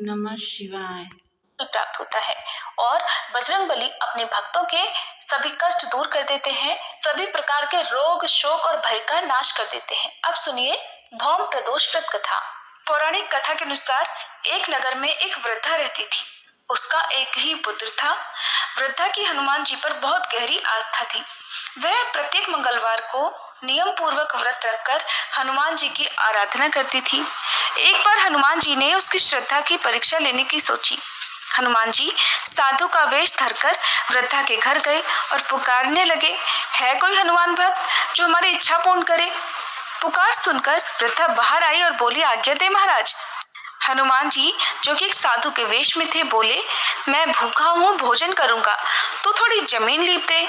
नमः शिवाय प्राप्त होता है और बजरंगबली अपने भक्तों के सभी कष्ट दूर कर देते हैं, सभी प्रकार के रोग शोक और भय का नाश कर देते हैं। अब सुनिए भौम प्रदोष व्रत कथा। पौराणिक कथा के अनुसार एक नगर में एक वृद्धा रहती थी। उसका एक ही पुत्र था। वृद्धा की हनुमान जी पर बहुत गहरी आस्था थी। वह प्रत्येक मंगलवार को नियम पूर्वक व्रत रखकर हनुमान जी की आराधना करती थी। एक बार हनुमान जी ने उसकी श्रद्धा की परीक्षा लेने की सोची। हनुमान जी साधु का वेश धरकर वृद्धा के घर गए और पुकारने लगे, है कोई हनुमान भक्त जो हमारी इच्छा पूर्ण करे? पुकार सुनकर वृद्धा बाहर आई और बोली, आज्ञा दे महाराज। हनुमान जी जो कि एक साधु के वेश में थे बोले, मैं भूखा हूँ, भोजन करूंगा, तो थोड़ी जमीन लीप दे।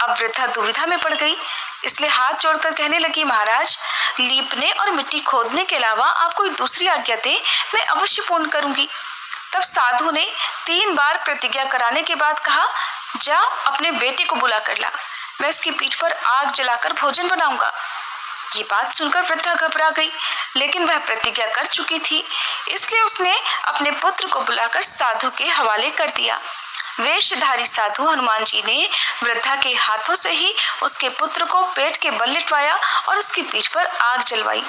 अब वृद्धा दुविधा में पड़ गई, इसलिए हाथ जोड़कर कहने लगी, महाराज लीपने और मिट्टी खोदने के अलावा आप कोई दूसरी आज्ञा दे, मैं अवश्य पूर्ण करूंगी। तब साधु ने 3 बार प्रतिज्ञा कराने के बाद कहा, जा अपने बेटे को बुला कर ला, मैं उसकी पीठ पर आग जलाकर भोजन बनाऊंगा। ये बात सुनकर वृद्धा घबरा गई, लेकिन वह प्रतिज्ञा कर चुकी थी, इसलिए उसने अपने पुत्र को बुलाकर साधु के हवाले कर दिया। वेशधारी साधु हनुमान जी ने वृद्धा के हाथों से ही उसके पुत्र को पेट के बल लिटवाया और उसकी पीठ पर आग जलवाई।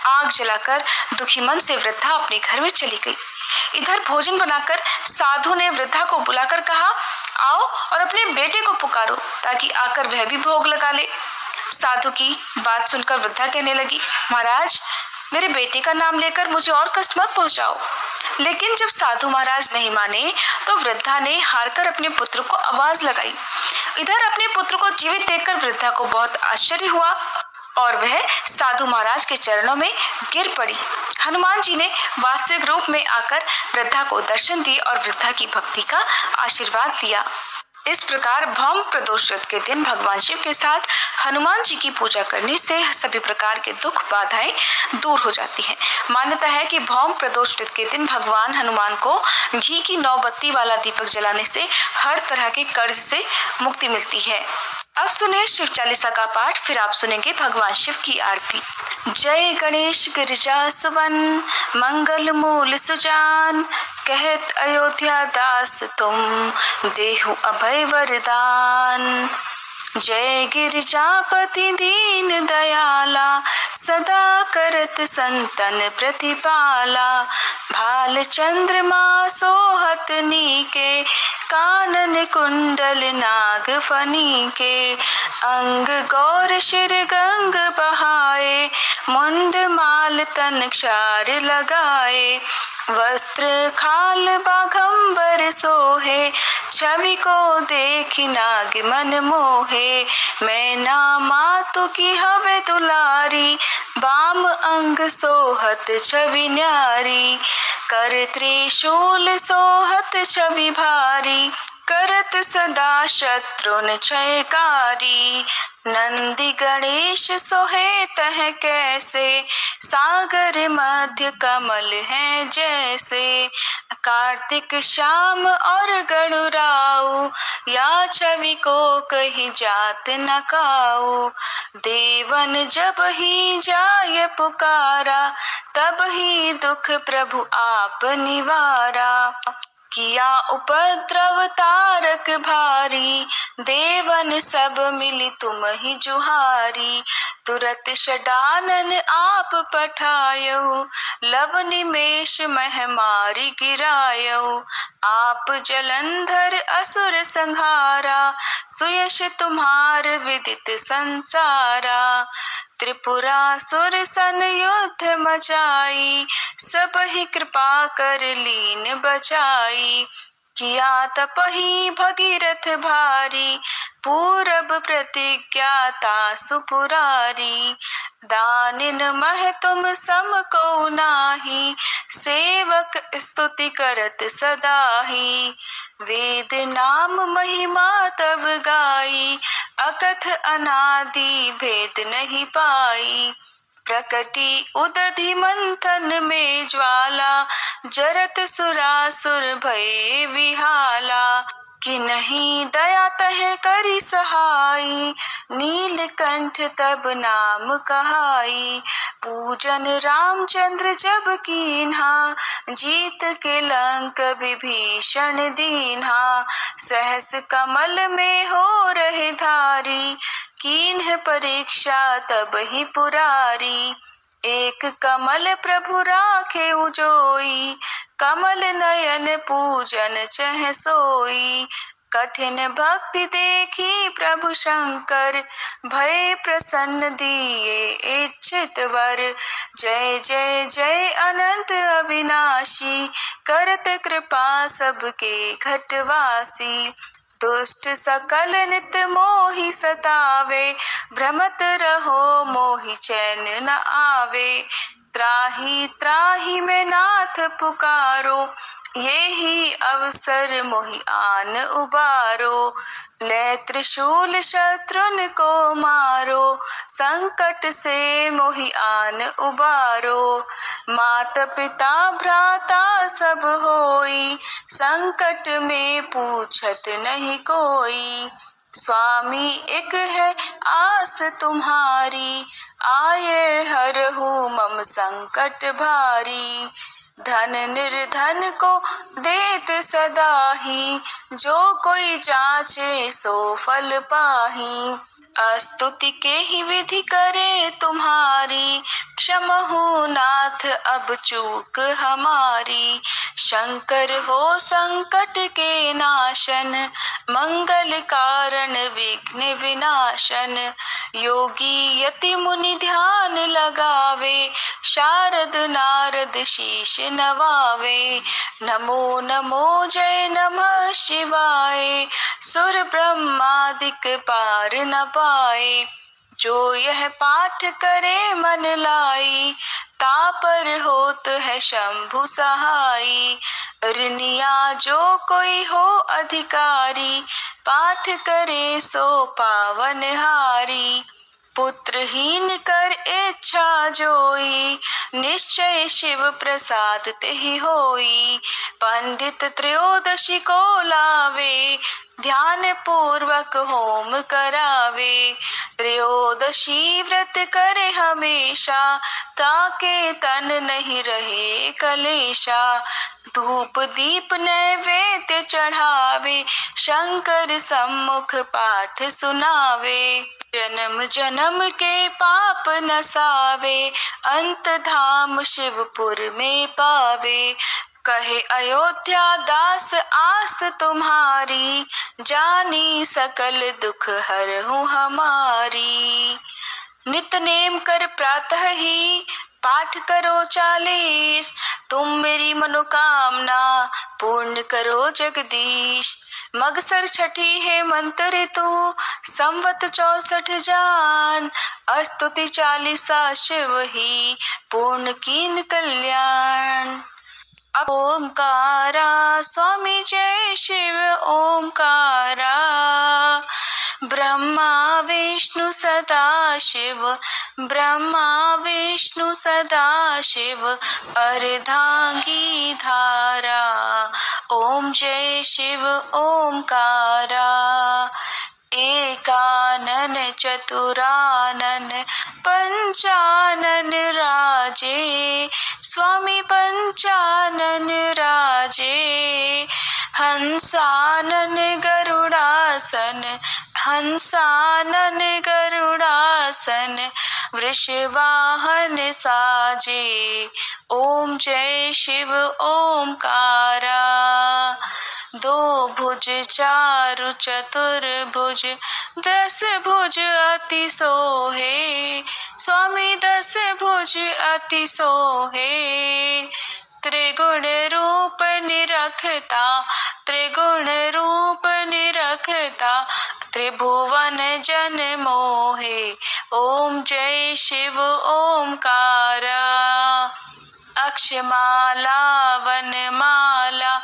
आग जलाकर दुखी मन से वृद्धा अपने घर में चली गई। इधर भोजन बनाकर साधु ने वृद्धा को बुलाकर कहा, आओ और अपने बेटे को पुकारो ताकि आकर वह भी भोग लगा ले। साधु की बात सुनकर वृद्धा कहने लगी, महाराज मेरे बेटे का नाम लेकर मुझे और कष्ट मत पहुंचाओ। लेकिन जब साधु महाराज नहीं माने तो वृद्धा ने हारकर अपने पुत्र को आवाज लगाई। इधर अपने पुत्र को जीवित देखकर वृद्धा को बहुत आश्चर्य हुआ और वह साधु महाराज के चरणों में गिर पड़ी। हनुमान जी ने वास्तविक रूप में आकर वृद्धा को दर्शन दिए और वृद्धा की भक्ति का आशीर्वाद दिया। इस प्रकार भौम प्रदोष व्रत के दिन भगवान शिव के साथ हनुमान जी की पूजा करने से सभी प्रकार के दुख बाधाएं दूर हो जाती हैं। मान्यता है कि भौम प्रदोष व्रत के दिन भगवान हनुमान को घी की 9 बत्ती वाला दीपक जलाने से हर तरह के कर्ज से मुक्ति मिलती है। अब सुनिए शिव चालीसा का पाठ, फिर आप सुनेंगे भगवान शिव की आरती। जय गणेश गिरिजा सुवन, मंगल मूल सुजान, कहत अयोध्या दास तुम, देहु अभय वरदान। जय गिरिजापति दीन दयाला, सदा करत संतन प्रतिपाला। भाल चंद्रमा सोहत नीके, कानन कुंडल नाग फनी के। अंग गौर शिर गंग बहाए, मुंड माल तन क्षार लगाए। वस्त्र खाल बाघंबर सोहे, छवि को देखी नाग मन मोहे। मैना मातु की हवे दुलारी, बाम अंग सोहत छवि न्यारी। कर त्रिशूल सोहत छवि भारी, करत सदा शत्रुन क्षयकारी। नंदी गणेश सोहे तह कैसे, सागर मध्य कमल है जैसे। कार्तिक श्याम और गणुराऊ, या छवि को कहीं जात न काऊ। देवन जब ही जाय पुकारा, तब ही दुख प्रभु आप निवारा। किया उपद्रव तारक भारी, देवन सब मिली तुम ही जुहारी। तुरत षडानन आप पठायऊ, लव निमेष मह मारी गिरायऊ। आप जलंधर असुर संहारा, सुयश तुम्हार विदित संसारा। त्रिपुरासुर सन युद्ध मचाई, सब ही कृपा कर लीन बचाई। किया तपहि भगीरथ भारी, पूरब प्रतिज्ञा तासु पुरारी। दानिन मह तुम सम को नाही, सेवक स्तुति करत सदाही। वेद नाम महिमा तब गाई, अकथ अनादि भेद नहीं पाई। प्रकटी उदधि मंथन में ज्वाला, जरत सुरासुर भये विहाला। कि नहीं दया तह करी सहाई, नीलकंठ तब नाम कहाई। पूजन रामचंद्र जब कीन्हा, जीत के लंक विभीषण दीन्हा। सहस कमल में हो रहे धारी, कीन्ह परीक्षा तब ही पुरारी। एक कमल प्रभु राखे उजोई, कमल नयन पूजन चह सोई। कठिन भक्ति देखी प्रभु शंकर, भय प्रसन्न दिए इच्छित वर। जय जय जय अनंत अविनाशी, करत कृपा सबके घटवासी। दुष्ट सकल नित मोहि सतावे, भ्रमत रहो मोहि चैन न आवे। त्राहि त्राहि मैं नाथ पुकारो, यही अवसर मोहि आन उबारो। ले त्रिशूल शत्रुन को मारो, संकट से मोहि आन उबारो। मात पिता भ्राता सब होई, संकट में पूछत नहीं कोई। स्वामी एक है आस तुम्हारी, आये हरहु मम संकट भारी। धन निर्धन को देत सदा ही, जो कोई जाचे सो फल पाही। स्तुति के ही विधि करे तुम्हारी, क्षमहु नाथ अब चूक हमारी। शंकर हो संकट के नाशन, मंगल कारण विघ्न विनाशन। योगी यति मुनि ध्यान लगावे, शारद नारद शीश नवावे। नमो नमो जय नमः शिवाय, सुर ब्रह्मादिक पार न पाए। जो यह पाठ करे मन लाई, तापर होत है शंभु सहाई। ऋनिया जो कोई हो अधिकारी, पाठ करे सो पावन हारी। पुत्रहीन कर इच्छा जोई, निश्चय शिव प्रसाद तेहि होई। पंडित त्रयोदशी को लावे, ध्यान पूर्वक होम करावे। त्रयोदशी व्रत करे हमेशा, ताके तन नहीं रहे कलेशा। धूप दीप नैवेद्य चढ़ावे, शंकर सम्मुख पाठ सुनावे। जन्म जन्म के पाप नसावे, अंत धाम शिवपुर में पावे। कहे अयोध्या दास आस तुम्हारी, जानी सकल दुख हरहु हमारी। नित नेम कर प्रातः ही, पाठ करो 40, तुम मेरी मनोकामना पूर्ण करो जगदीश। मगसर छठी है मंत्र ऋतु, संवत 64 जान। स्तुति 40 शिव ही, पूर्ण कीन कल्याण। ओमकारा स्वामी जय शिव ओमकारा, ब्रह्मा विष्णु सदा शिव, ब्रह्मा विष्णु सदा शिव। अर्धांगी धारा, ओम जय शिव ओमकारा। एकानन चतुरानन पंचानन राजे, स्वामी पंचानन राजे। हंसानन गरुड़ासन, हंसानन गरुड़ासन। वृषवाहन साजे, ओम जय शिव ओमकारा। दो भुज चारु चतुर्भुज, 10 भुज अति सोहे, स्वामी 10 भुज अति सोहे। त्रिगुण रूप निरखता, त्रिगुण रूप निरखता। त्रिभुवन जन मोहे, ओम जय शिव ओमकारा। अक्षमाला वनमाला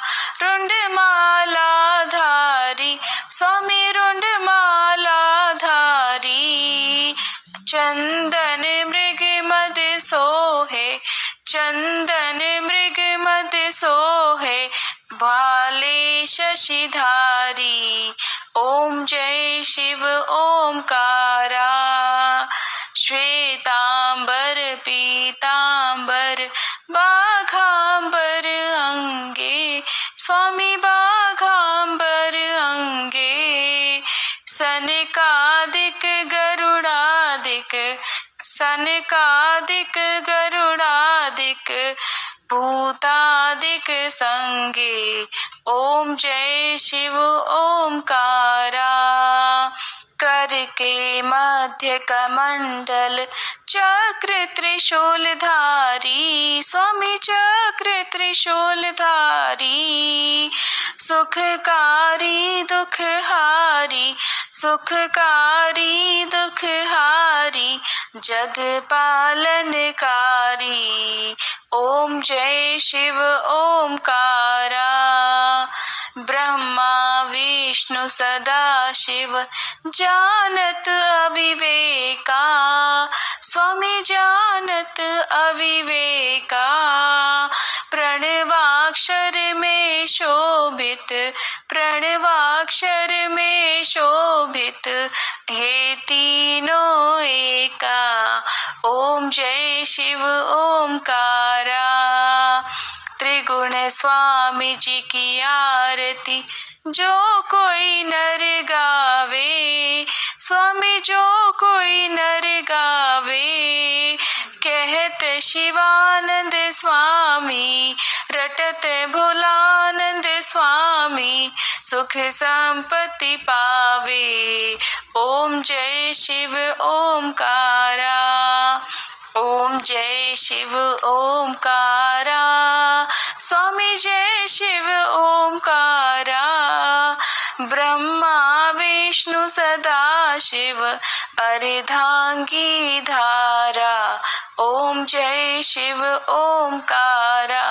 रुंडमाला धारी, स्वामी रुंडमाला धारी। चंदन मृग मद सोहे, चंदन मृग मद सोहे। भाले शशिधारी। ओम जय शिव ओमकारा। श्वेतांबर पीतांबर बाघांबर अंगे। स्वामी बाघांबर अंगे। सनकादिक गरुड़ादिक। सनकादिक गरुड़ादिक भूतादिक संगे। ओम जय शिव ओमकारा। कर के मध्य कमंडल चक्र त्रिशूलधारी। स्वामी चक्र त्रिशूलधारी। सुखकारी दुखहारी। सुखकारी दुखहारी जग पालनकारी। ओम जय शिव ओमकारा। ब्रह्मा विष्णु सदा शिव जानत अविवेका। स्वामी जानत अविवेका। प्रणवाक्षर में शोभित। प्रणवाक्षर में शोभित हे तीनों एका। ओम जय शिव ओमकारा। त्रिगुण स्वामी जी की आरती जो कोई नर गावे। स्वामी जो कोई नर गावे। कहत शिवानंद स्वामी रटत भोलानंद स्वामी सुख संपत्ति पावे। ओम जय शिव ओमकारा। ओम जय शिव ओमकारा। स्वामी जय शिव ओमकारा। ब्रह्मा विष्णु सदा शिव अर्धांगी धारा। ओम जय शिव ओमकारा।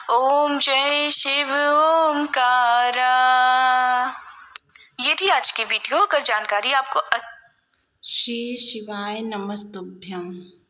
ओम जय शिव ओमकारा। ये थी आज की वीडियो। अगर जानकारी आपको श्री शिवाय नमस्तुभ्यम।